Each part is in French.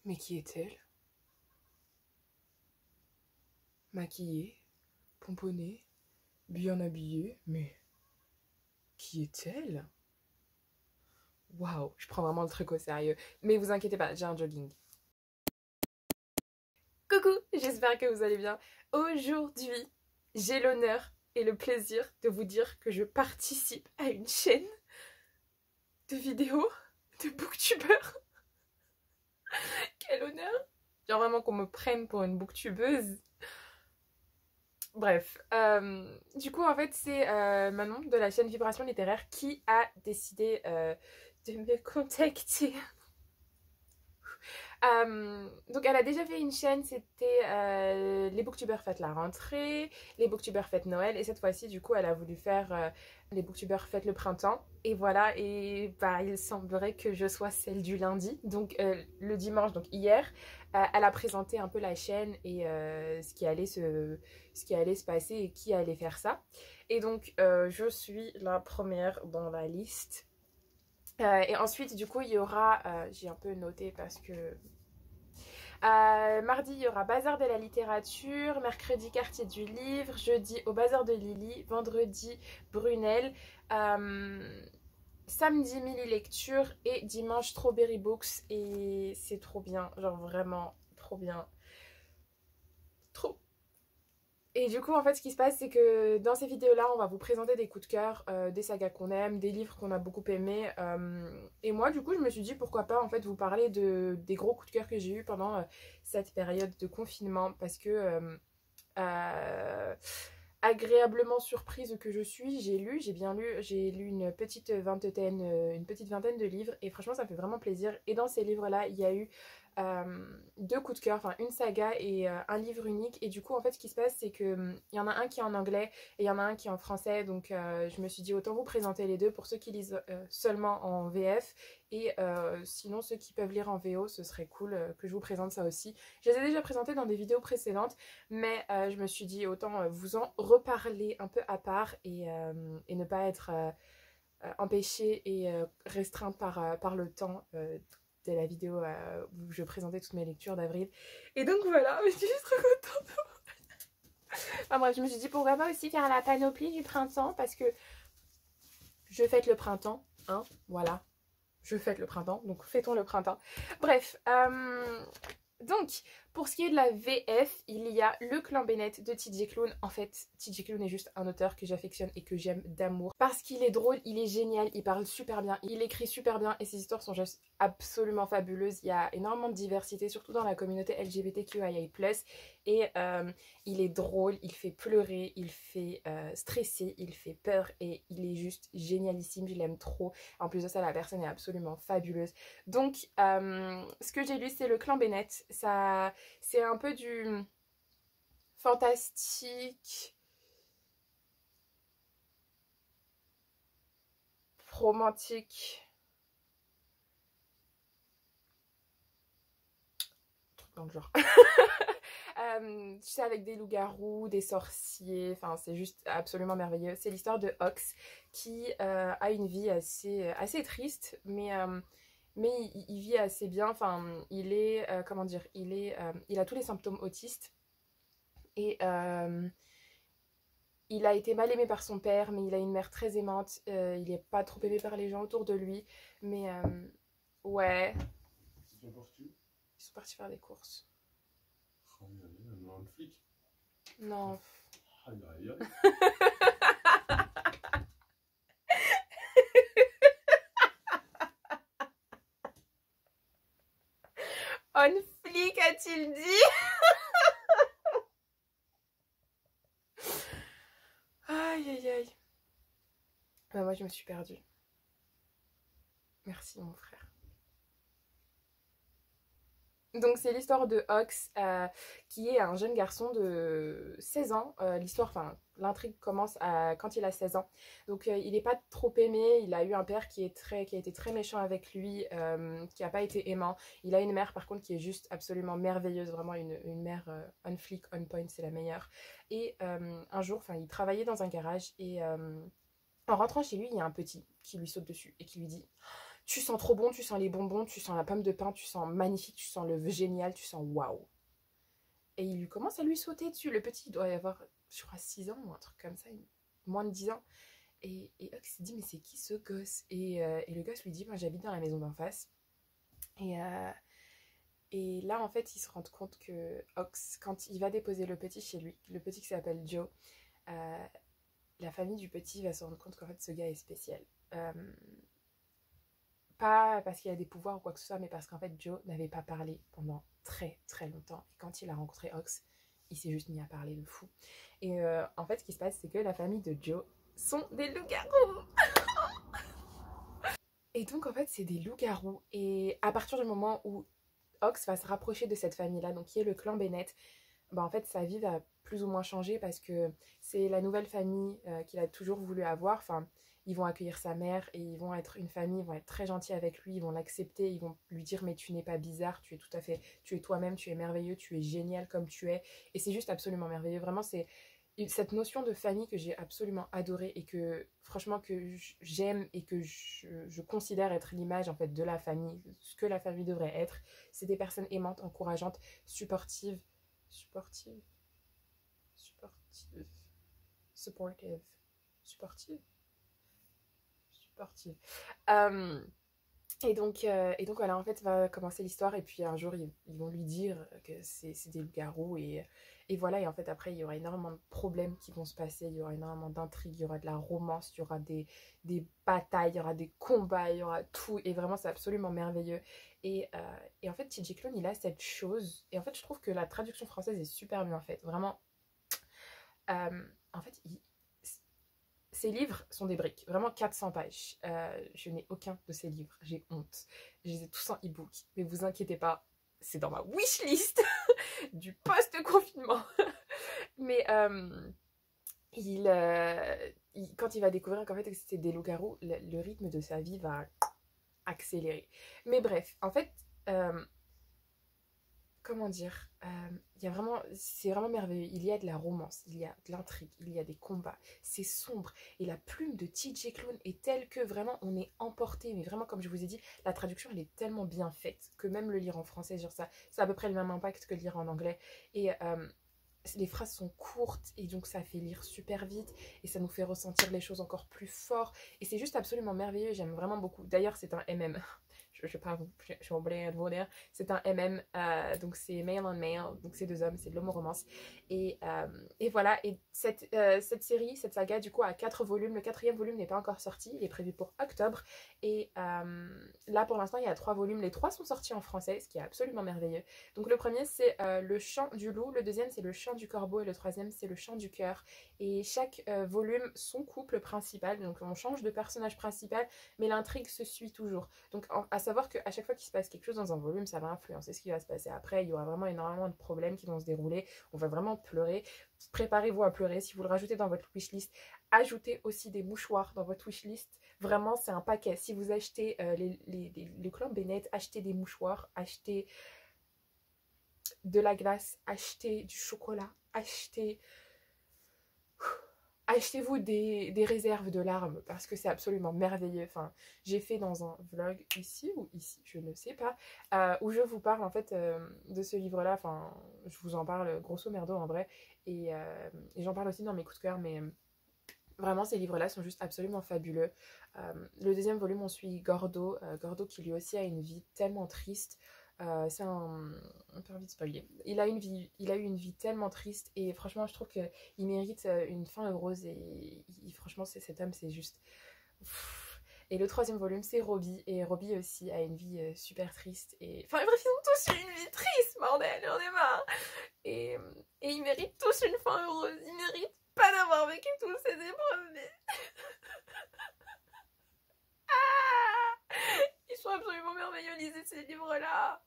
Mais qui est-elle? Maquillée, pomponnée, bien habillée, mais qui est-elle? Waouh, je prends vraiment le truc au sérieux. Mais vous inquiétez pas, j'ai un jogging. Coucou, j'espère que vous allez bien. Aujourd'hui, j'ai l'honneur et le plaisir de vous dire que je participe à une chaîne de vidéos de booktubeurs. Quel honneur! Genre vraiment qu'on me prenne pour une booktubeuse. Bref, du coup en fait c'est Manon de la chaîne Vibration Littéraire qui a décidé de me contacter. Donc elle a déjà fait une chaîne, c'était les booktubeurs fêtent la rentrée, les booktubeurs fêtent Noël, et cette fois-ci du coup elle a voulu faire les booktubeurs fêtent le printemps, et voilà, et bah il semblerait que je sois celle du lundi, donc le dimanche, donc hier, elle a présenté un peu la chaîne et ce qui allait se passer et qui allait faire ça, et donc je suis la première dans la liste. Et ensuite, du coup, il y aura, j'ai un peu noté parce que mardi, il y aura Bazar de la littérature, mercredi, Quartier du livre, jeudi, au Bazar de Lily, vendredi, Brunel, samedi, Mini Lecture et dimanche, Strawberry Books. Et c'est trop bien, genre vraiment trop bien. Trop. Et du coup, en fait, ce qui se passe, c'est que dans ces vidéos-là, on va vous présenter des coups de cœur, des sagas qu'on aime, des livres qu'on a beaucoup aimés. Et moi, du coup, je me suis dit, pourquoi pas, en fait, vous parler des gros coups de cœur que j'ai eus pendant cette période de confinement. Parce que, agréablement surprise que je suis, j'ai bien lu, j'ai lu une petite vingtaine de livres. Et franchement, ça me fait vraiment plaisir. Et dans ces livres-là, il y a eu deux coups de cœur, enfin une saga et un livre unique, et du coup en fait ce qui se passe c'est que il y en a un qui est en anglais et il y en a un qui est en français, donc je me suis dit autant vous présenter les deux pour ceux qui lisent seulement en VF, et sinon ceux qui peuvent lire en VO, ce serait cool que je vous présente ça aussi. Je les ai déjà présentés dans des vidéos précédentes, mais je me suis dit autant vous en reparler un peu à part, et ne pas être empêchée et restreinte par le temps de la vidéo où je présentais toutes mes lectures d'avril. Et donc voilà, je suis juste trop contente. Enfin bref, je me suis dit pourquoi pas aussi faire la panoplie du printemps, parce que je fête le printemps, hein, voilà. Je fête le printemps, donc fêtons le printemps. Bref, donc, pour ce qui est de la VF, il y a Le Clan Bennett de TJ Klune. En fait, TJ Klune est juste un auteur que j'affectionne et que j'aime d'amour. Parce qu'il est drôle, il est génial, il parle super bien, il écrit super bien et ses histoires sont juste absolument fabuleuses. Il y a énormément de diversité, surtout dans la communauté LGBTQIA+. Et il est drôle, il fait pleurer, il fait stresser, il fait peur et il est juste génialissime, je l'aime trop. En plus de ça, la personne est absolument fabuleuse. Donc, ce que j'ai lu, c'est Le Clan Bennett. Ça, c'est un peu du fantastique, romantique, truc dans le genre. Tu sais, avec des loups-garous, des sorciers, enfin c'est juste absolument merveilleux. C'est l'histoire de Ox qui a une vie assez triste, mais il vit assez bien. Enfin, il est, comment dire, il a tous les symptômes autistes, et il a été mal aimé par son père, mais il a une mère très aimante. Il n'est pas trop aimé par les gens autour de lui, mais ouais. Ils sont partis? Ils sont partis faire des courses. Oh, mais un flic. Non. Aïe aïe aïe. On flic, a-t-il dit? Aïe aïe aïe. Bah, moi je me suis perdue. Merci mon frère. Donc c'est l'histoire de Ox, qui est un jeune garçon de 16 ans. L'histoire, enfin l'intrigue commence quand il a 16 ans. Donc il n'est pas trop aimé, il a eu un père qui a été très méchant avec lui, qui n'a pas été aimant. Il a une mère par contre qui est juste absolument merveilleuse, vraiment une mère on flic, on point, c'est la meilleure. Et un jour, il travaillait dans un garage, et en rentrant chez lui, il y a un petit qui lui saute dessus et qui lui dit: tu sens trop bon, tu sens les bonbons, tu sens la pomme de pain, tu sens magnifique, tu sens le génial, tu sens waouh. Et il commence à lui sauter dessus. Le petit, il doit y avoir, je crois, 6 ans ou un truc comme ça, moins de 10 ans. Et Ox s'est dit, mais c'est qui ce gosse et le gosse lui dit, moi j'habite dans la maison d'en face. Et, euh, et là, en fait, ils se rendent compte que Ox, quand il va déposer le petit chez lui, le petit qui s'appelle Joe, euh, la famille du petit va se rendre compte qu'en fait, ce gars est spécial. Euh, Pas parce qu'il a des pouvoirs ou quoi que ce soit, mais parce qu'en fait, Joe n'avait pas parlé pendant très très longtemps. Et quand il a rencontré Ox, il s'est juste mis à parler de fou. Et en fait, ce qui se passe, c'est que la famille de Joe sont des loups-garous. Et donc, en fait, c'est des loups-garous. Et à partir du moment où Ox va se rapprocher de cette famille-là, donc qui est le clan Bennett, bah, en fait, sa vie va plus ou moins changer parce que c'est la nouvelle famille qu'il a toujours voulu avoir. Enfin, ils vont accueillir sa mère et ils vont être une famille, ils vont être très gentils avec lui, ils vont l'accepter, ils vont lui dire mais tu n'es pas bizarre, tu es tout à fait, tu es toi-même, tu es merveilleux, tu es génial comme tu es. Et c'est juste absolument merveilleux. Vraiment, c'est cette notion de famille que j'ai absolument adorée et que franchement que j'aime et que je considère être l'image en fait de la famille, ce que la famille devrait être. C'est des personnes aimantes, encourageantes, supportives, supportive, supportive, supportive, supportive, supportive. Euh, et donc voilà, en fait, va commencer l'histoire. Et puis un jour, ils vont lui dire que c'est des loups-garous. Et voilà, et en fait, après, il y aura énormément de problèmes qui vont se passer. Il y aura énormément d'intrigues, il y aura de la romance, il y aura des batailles, il y aura des combats, il y aura tout. Et vraiment, c'est absolument merveilleux. Et en fait, TJ Klune, il a cette chose. Et en fait, je trouve que la traduction française est super bien faite. Vraiment, en fait, ces livres sont des briques, vraiment 400 pages. Je n'ai aucun de ces livres, j'ai honte. Je les ai tous en e-book, mais vous inquiétez pas, c'est dans ma wishlist du post-confinement. Mais quand il va découvrir qu'en fait c'était des loups-garous, le rythme de sa vie va accélérer. Mais bref, en fait, euh, comment dire, il y a vraiment, c'est vraiment merveilleux. Il y a de la romance, il y a de l'intrigue, il y a des combats. C'est sombre et la plume de TJ Klune est telle que vraiment on est emporté. Mais vraiment, comme je vous ai dit, la traduction elle est tellement bien faite que même le lire en français, genre ça a à peu près le même impact que le lire en anglais. Et les phrases sont courtes et donc ça fait lire super vite et ça nous fait ressentir les choses encore plus fort. Et c'est juste absolument merveilleux. J'aime vraiment beaucoup. D'ailleurs, c'est un MM. Je suis obligée de vous dire, c'est un MM, donc c'est male on male, donc c'est deux hommes, c'est de l'homo-romance. Et voilà, et cette série, cette saga, du coup, a 4 volumes. Le 4e volume n'est pas encore sorti, il est prévu pour octobre. Et là, pour l'instant, il y a 3 volumes. Les 3 sont sortis en français, ce qui est absolument merveilleux. Donc le premier, c'est le chant du loup, le deuxième, c'est le chant du corbeau, et le troisième, c'est le chant du cœur. Et chaque volume, son couple principal, donc on change de personnage principal, mais l'intrigue se suit toujours. Donc à savoir qu'à chaque fois qu'il se passe quelque chose dans un volume, ça va influencer ce qui va se passer après. Il y aura vraiment énormément de problèmes qui vont se dérouler. On va vraiment pleurer. Préparez-vous à pleurer. Si vous le rajoutez dans votre wishlist, ajoutez aussi des mouchoirs dans votre wishlist. Vraiment, c'est un paquet. Si vous achetez le clan Bennett, achetez des mouchoirs, achetez de la glace, achetez du chocolat, achetez-vous des réserves de larmes parce que c'est absolument merveilleux. Enfin, j'ai fait dans un vlog ici ou ici, je ne sais pas, où je vous parle en fait de ce livre-là. Enfin, je vous en parle grosso merdo en vrai. Et j'en parle aussi dans mes coups de cœur, mais vraiment ces livres-là sont juste absolument fabuleux. Le deuxième volume, on suit Gordo. Gordo qui lui aussi a une vie tellement triste. C'est un peu envie de spoiler. Il a eu une vie tellement triste et franchement, je trouve qu'il mérite une fin heureuse et franchement, cet homme, c'est juste. Et le troisième volume, c'est Robbie et Robbie aussi a une vie super triste et enfin bref, ils ont tous eu une vie triste, bordel, j'en ai marre. Et, et ils méritent tous une fin heureuse. Ils méritent pas d'avoir vécu toutes ces épreuves. Mais... ah, ils sont absolument merveilleux, lisez ces livres-là.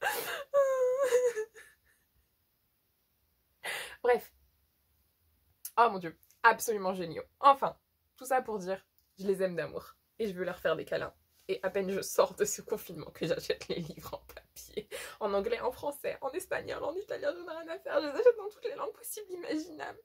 Bref. Oh mon dieu, absolument géniaux. Enfin, tout ça pour dire, je les aime d'amour. Et je veux leur faire des câlins. Et à peine je sors de ce confinement que j'achète les livres en papier. En anglais, en français, en espagnol, en italien, je n'ai rien à faire. Je les achète dans toutes les langues possibles, imaginables.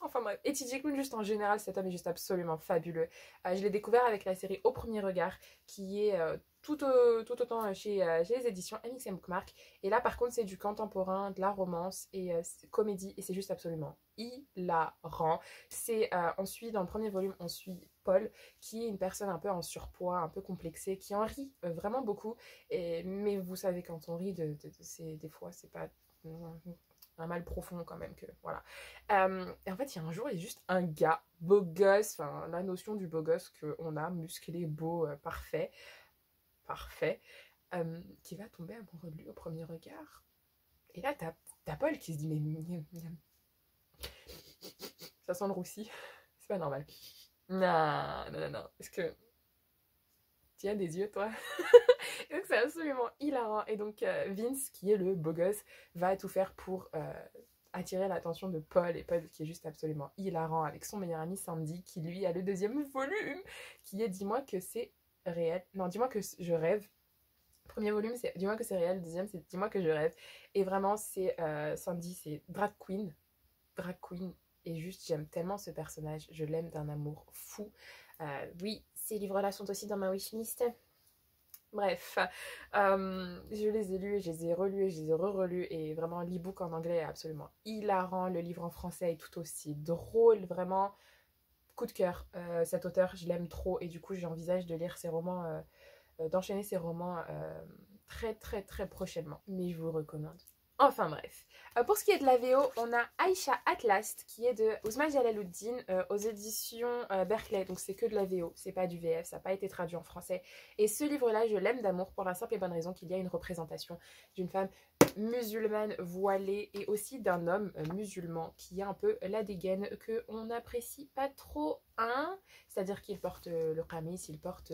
Enfin bref. Et TJ Klune, juste en général, cet homme est juste absolument fabuleux. Je l'ai découvert avec la série Au Premier Regard, qui est tout autant chez les éditions MXM Bookmark. Et là, par contre, c'est du contemporain, de la romance et comédie. Et c'est juste absolument hilarant. On suit, dans le premier volume, on suit Paul, qui est une personne un peu en surpoids, un peu complexée, qui en rit vraiment beaucoup. Mais vous savez, quand on rit, des fois, c'est pas un mal profond quand même que voilà. Et en fait, il y a un jour, il y a juste un gars beau gosse, enfin la notion du beau gosse qu'on a, musclé, beau, parfait, qui va tomber amoureux de lui au premier regard. Et là, t'as Paul qui se dit mais ça sent le roussi, c'est pas normal. Non. Est-ce que tu as des yeux, toi? Et donc c'est absolument hilarant. Et donc Vince, qui est le beau gosse, va tout faire pour attirer l'attention de Paul. Et Paul qui est juste absolument hilarant avec son meilleur ami Sandy, qui lui a le deuxième volume, qui est Dis-moi que c'est réel. Non, dis-moi que je rêve. Premier volume, c'est Dis-moi que c'est réel. Deuxième, c'est Dis-moi que je rêve. Et vraiment, c'est Sandy, c'est drag queen. Drag queen. Et juste, j'aime tellement ce personnage. Je l'aime d'un amour fou. Oui, ces livres-là sont aussi dans ma wishlist. Bref, je les ai lus, je les ai relus, je les ai re-relus et vraiment l'e-book en anglais est absolument hilarant, le livre en français est tout aussi drôle, vraiment coup de cœur. Cet auteur, je l'aime trop et du coup j'envisage de lire ses romans, d'enchaîner ses romans très très très prochainement, mais je vous le recommande. Enfin bref. Pour ce qui est de la VO, on a Aïcha Atlast qui est de Ousmane Jalaluddin aux éditions Berkeley. Donc c'est que de la VO, c'est pas du VF, ça n'a pas été traduit en français. Et ce livre-là, je l'aime d'amour pour la simple et bonne raison qu'il y a une représentation d'une femme musulmane voilée et aussi d'un homme musulman qui a un peu la dégaine qu'on n'apprécie pas trop, hein. C'est-à-dire qu'il porte le qamis, il porte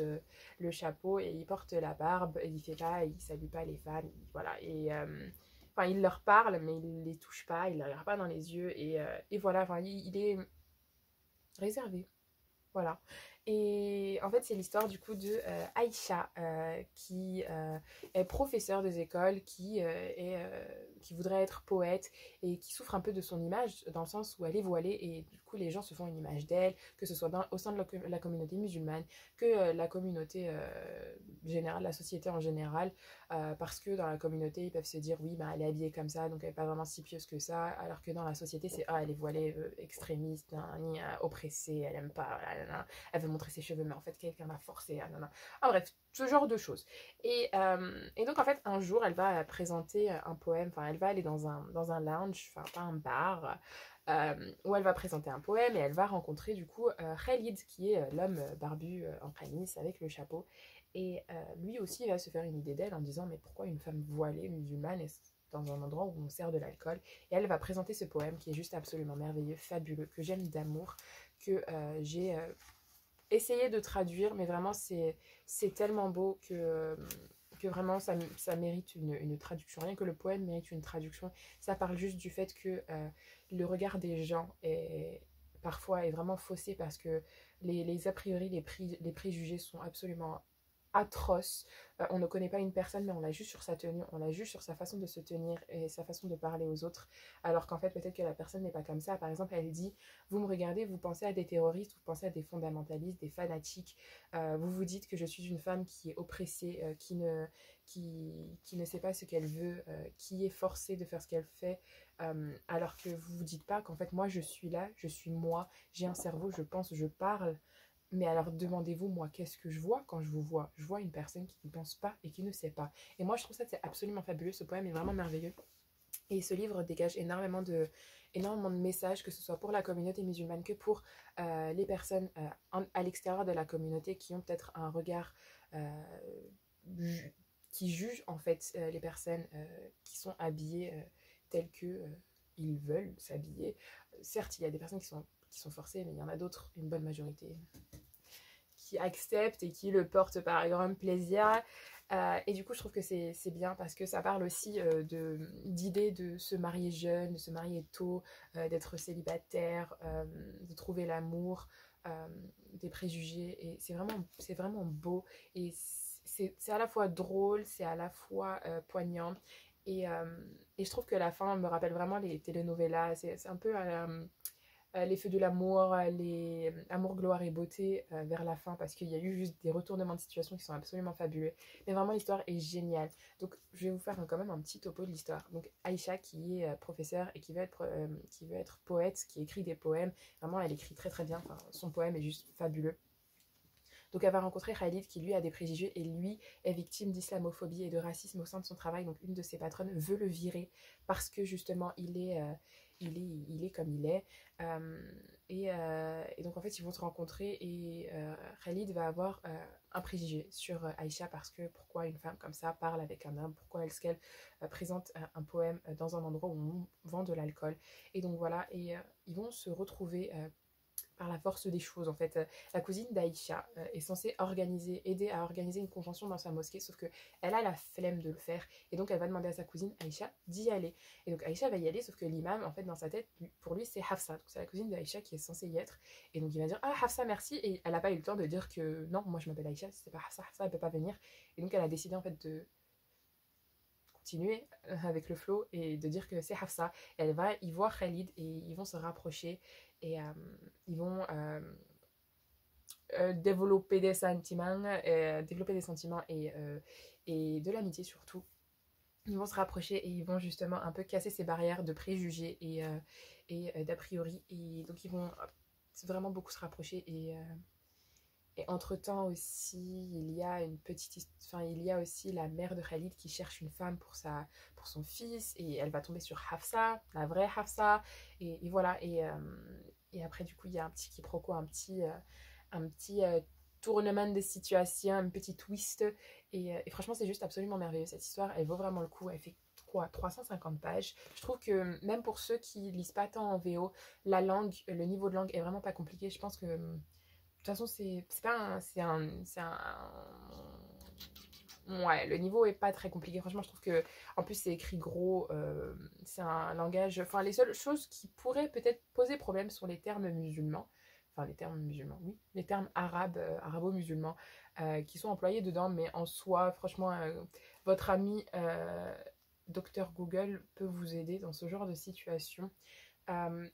le chapeau et il porte la barbe, et il salue pas les femmes, voilà. Et enfin, il leur parle, mais il les touche pas, il ne les regarde pas dans les yeux. Et voilà, enfin, il est réservé. Voilà. Et en fait, c'est l'histoire du coup de Aïcha qui est professeure des écoles, qui voudrait être poète et qui souffre un peu de son image dans le sens où elle est voilée et du coup les gens se font une image d'elle, que ce soit au sein de la communauté musulmane, que la communauté générale, la société en général, parce que dans la communauté ils peuvent se dire oui, bah, elle est habillée comme ça, donc elle n'est pas vraiment si pieuse que ça, alors que dans la société c'est ah, elle est voilée, extrémiste, oppressée, elle aime pas, elle veut montrer ses cheveux, mais en fait quelqu'un l'a forcé. Bref, ce genre de choses. Et donc en fait un jour elle va présenter un poème, enfin elle va aller dans un lounge, enfin pas un bar, où elle va présenter un poème et elle va rencontrer du coup Khalid qui est l'homme barbu en prémisse avec le chapeau. Et lui aussi il va se faire une idée d'elle en disant mais pourquoi une femme voilée musulmane est dans un endroit où on sert de l'alcool. Et elle va présenter ce poème qui est juste absolument merveilleux, fabuleux, que j'aime d'amour, que j'ai essayé de traduire, mais vraiment c'est tellement beau que vraiment ça mérite une traduction. Rien que le poème mérite une traduction. Ça parle juste du fait que le regard des gens parfois est vraiment faussé parce que les a priori, les préjugés sont absolument atroce. On ne connaît pas une personne, mais on la juge sur sa tenue, on la juge sur sa façon de se tenir et sa façon de parler aux autres. Alors qu'en fait, peut-être que la personne n'est pas comme ça. Par exemple, elle dit, vous me regardez, vous pensez à des terroristes, vous pensez à des fondamentalistes, des fanatiques. Vous vous dites que je suis une femme qui est oppressée, qui ne sait pas ce qu'elle veut, qui est forcée de faire ce qu'elle fait. Alors que vous vous dites pas qu'en fait, moi, je suis là, je suis moi, j'ai un cerveau, je pense, je parle. Mais alors demandez-vous, moi, qu'est-ce que je vois quand je vous vois? Je vois une personne qui ne pense pas et qui ne sait pas. Et moi, je trouve ça c'est absolument fabuleux. Ce poème est vraiment merveilleux. Et ce livre dégage énormément de messages, que ce soit pour la communauté musulmane que pour les personnes à l'extérieur de la communauté qui ont peut-être un regard qui juge en fait les personnes qui sont habillées telles que ils veulent s'habiller. Certes, il y a des personnes qui sont forcées, mais il y en a d'autres, une bonne majorité, qui acceptent et qui le portent par grand plaisir. Et du coup, je trouve que c'est bien parce que ça parle aussi d'idées de se marier jeune, de se marier tôt, d'être célibataire, de trouver l'amour, des préjugés. Et c'est vraiment beau. Et c'est à la fois drôle, c'est à la fois poignant. Et je trouve que la fin me rappelle vraiment les telenovelas. C'est un peu les feux de l'amour, les amour, gloire et beauté vers la fin parce qu'il y a eu juste des retournements de situation qui sont absolument fabuleux. Mais vraiment, l'histoire est géniale. Donc, je vais vous faire quand même un petit topo de l'histoire. Donc, Aïcha, qui est professeure et qui veut être poète, qui écrit des poèmes. Vraiment, elle écrit très très bien. Enfin, son poème est juste fabuleux. Donc elle va rencontrer Khalid qui lui a des préjugés et lui est victime d'islamophobie et de racisme au sein de son travail. Donc une de ses patronnes veut le virer parce que justement il est comme il est. Et donc en fait ils vont se rencontrer et Khalid va avoir un préjugé sur Aïcha parce que pourquoi une femme comme ça parle avec un homme, pourquoi est-ce qu'elle présente un poème dans un endroit où on vend de l'alcool. Et donc voilà, et ils vont se retrouver par la force des choses en fait. La cousine d'Aïcha est censée aider à organiser une convention dans sa mosquée, sauf que elle a la flemme de le faire et donc elle va demander à sa cousine Aïcha d'y aller. Et donc Aïcha va y aller, sauf que l'imam en fait dans sa tête, pour lui c'est Hafsa, donc c'est la cousine d'Aïcha qui est censée y être. Et donc il va dire ah Hafsa merci, et elle n'a pas eu le temps de dire que non moi je m'appelle Aïcha, c'est pas Hafsa, Hafsa elle peut pas venir. Et donc elle a décidé en fait de continuer avec le flow et de dire que c'est Hafsa. Et elle va y voir Khalid et ils vont se rapprocher et ils vont développer des sentiments et de l'amitié surtout. Ils vont se rapprocher et ils vont justement un peu casser ces barrières de préjugés et d'a priori. Et donc ils vont vraiment beaucoup se rapprocher et entre-temps aussi, il y a aussi la mère de Khalid qui cherche une femme pour son fils et elle va tomber sur Hafsa, la vraie Hafsa. Et voilà, et après du coup il y a un petit quiproquo, un petit tournement de situation, un petit twist. Et franchement c'est juste absolument merveilleux cette histoire, elle vaut vraiment le coup, elle fait quoi, 350 pages. Je trouve que même pour ceux qui lisent pas tant en VO, le niveau de langue est vraiment pas compliqué. Je pense que de toute façon, c'est pas un, ouais, le niveau est pas très compliqué. Franchement, je trouve que, en plus, c'est écrit gros. C'est un langage. Enfin, les seules choses qui pourraient peut-être poser problème sont les termes musulmans. Enfin, les termes musulmans, oui. Les termes arabes, arabo-musulmans, qui sont employés dedans. Mais en soi, franchement, votre ami Docteur Google peut vous aider dans ce genre de situation.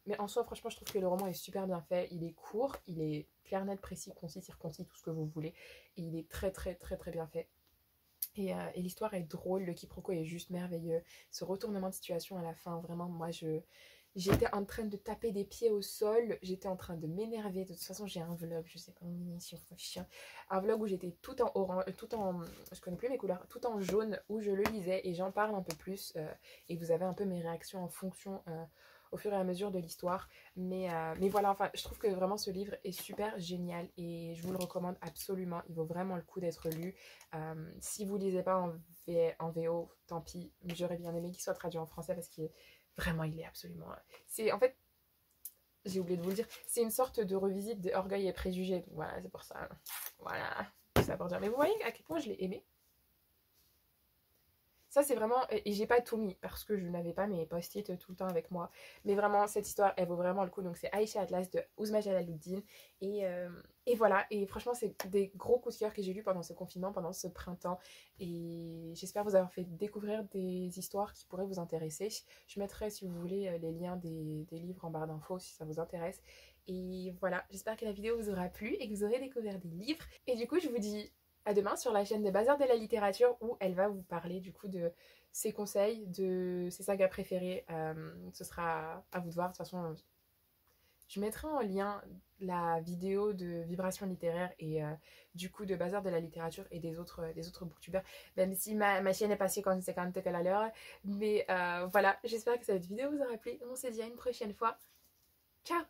Mais en soi, franchement, je trouve que le roman est super bien fait. Il est court, il est clair, net, précis, concis, circoncis, tout ce que vous voulez. Et il est très, très, très, très bien fait. Et l'histoire est drôle, le quiproquo est juste merveilleux. Ce retournement de situation à la fin, vraiment, j'étais en train de taper des pieds au sol, j'étais en train de m'énerver. De toute façon, j'ai un vlog, je sais pas si on s'en fiche, un vlog où j'étais tout en orange, je connais plus mes couleurs, tout en jaune, où je le lisais et j'en parle un peu plus. Et vous avez un peu mes réactions en fonction au fur et à mesure de l'histoire. Mais voilà, enfin, je trouve que vraiment ce livre est super génial et je vous le recommande absolument. Il vaut vraiment le coup d'être lu. Si vous ne lisez pas en VO, tant pis. J'aurais bien aimé qu'il soit traduit en français parce qu'il vraiment, il est absolument. C'est en fait, j'ai oublié de vous le dire, c'est une sorte de revisite de Orgueil et Préjugés. Donc voilà, c'est pour ça. Voilà, tout ça pour dire. Mais vous voyez à quel point je l'ai aimé. Ça, c'est vraiment. Et j'ai pas tout mis parce que je n'avais pas mes post-it tout le temps avec moi. Mais vraiment, cette histoire, elle vaut vraiment le coup. Donc, c'est Aïcha Atlas de Ouzma Jalaluddin. Et voilà. Et franchement, c'est des gros coups de cœur que j'ai lus pendant ce confinement, pendant ce printemps. Et j'espère vous avoir fait découvrir des histoires qui pourraient vous intéresser. Je mettrai, si vous voulez, les liens des livres en barre d'infos si ça vous intéresse. Et voilà, j'espère que la vidéo vous aura plu et que vous aurez découvert des livres. Et du coup, je vous dis à demain sur la chaîne des Bazar de la littérature où elle va vous parler du coup de ses conseils, de ses sagas préférées. Ce sera à vous de voir. De toute façon, je mettrai en lien la vidéo de Vibration littéraire et du coup de Bazar de la littérature et des autres booktubers. Même si ma chaîne est passée quand c'est quand même à l'heure. Mais voilà, j'espère que cette vidéo vous aura plu. On se dit à une prochaine fois. Ciao!